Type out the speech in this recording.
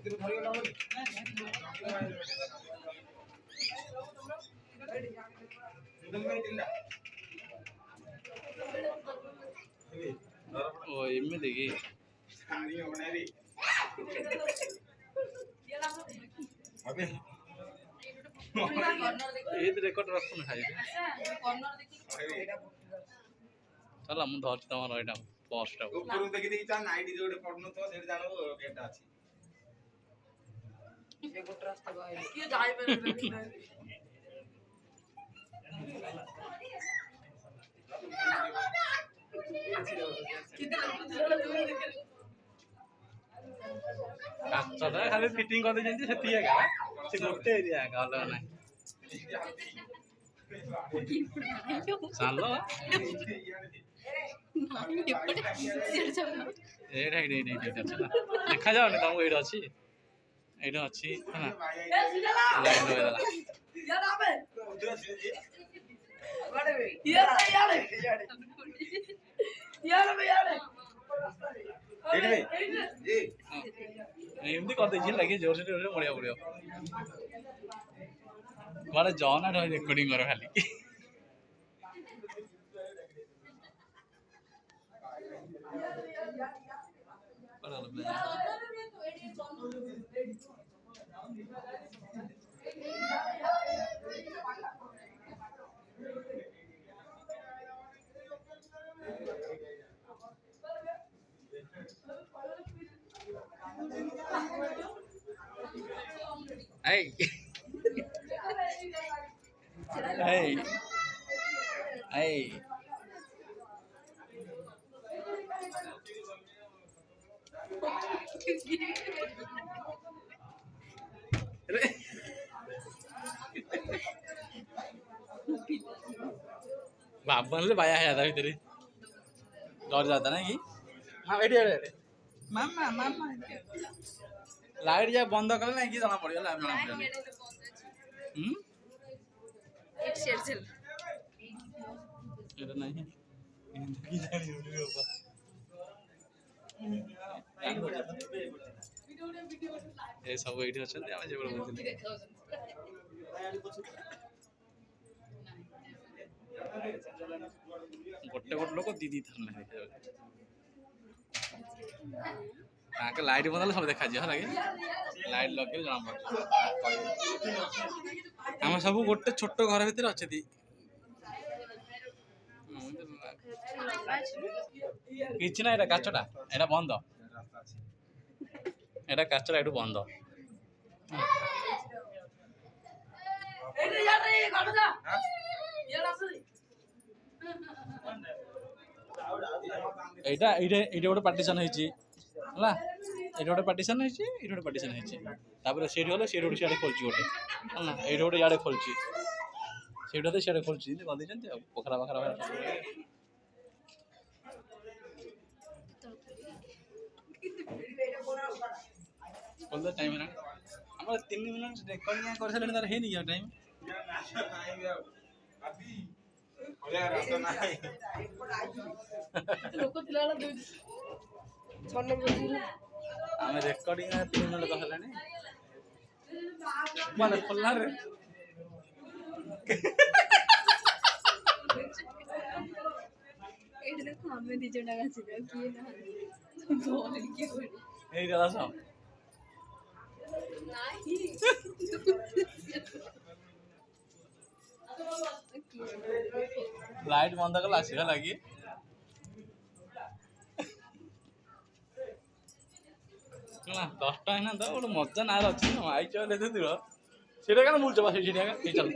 ओ एमती कि रेकर्ड रखुन खाई चल मु धरछि तमर एटा पोस्ट ऊपर देखि देखि चा नाइट जोडे पडनो तो सेठ जानो केटा अछि ये गोट रास्ता गए के जाय पे काचटा खाली फिटिंग कर देजंती सेती एका से गोटे एरिया एका अलग नाही चालो देखा जाओ तुमको एटा अछि एटा अछि एमती कर दे लगे जोर से बढ़िया बढ़िया मारे जॉन आ रेकॉर्डिंग करो खाली Hey. Hey. Hey. बाबन ले बाया है भीतर डर जाता ना कि हाँ एडे मामा मामा लाइट जा बंद कर ना कि जना पड़ियो ला जना पड़ियो एक शेयर चल एटा नहीं की जानी वीडियो पर ए सब एठी अछन आमे जे बोल गोटे गोटे लोक दीदी थर ना ताके लाइट बंद सब देखा जियो लगे लाइट लगे जना हम सब गोटे छोट घर भीतर अछि किछि ना एटा काचटा एटा बंद एटा काचटा एटू बंद एटा यार रे काटदा यार आसरी एटा एटा एटा गोटे पार्टीशन हेछि हला एटा गोटे पार्टीशन हेछि एटा गोटे पार्टीशन हेछि तापर सेठी होले सेठी गोटे सियाडे खोलछि गोटे हला एटा गोटे याडे खोलछि सेठी होते सियाडे खोलछि जे गदि जंती पोखरा पोखरा बोल टाइम है हमरा 3 मिनट रिकॉर्डिंग कर साले तार हे नहीं गया टाइम अभी ओले रास्ता नहीं लोक तिलाला दे छन्ने बजी हम रिकॉर्डिंग 3 मिनट कर साले माने खोलना रे एटा देखो हमें दी जणा गाछि किए ना बोल के ए दादा सब लाइट बंद कर आसिगा लगी ना 10 टा ना तो मजा ना अच्छी आई चले तो सेटा क्या मूल चबा से चल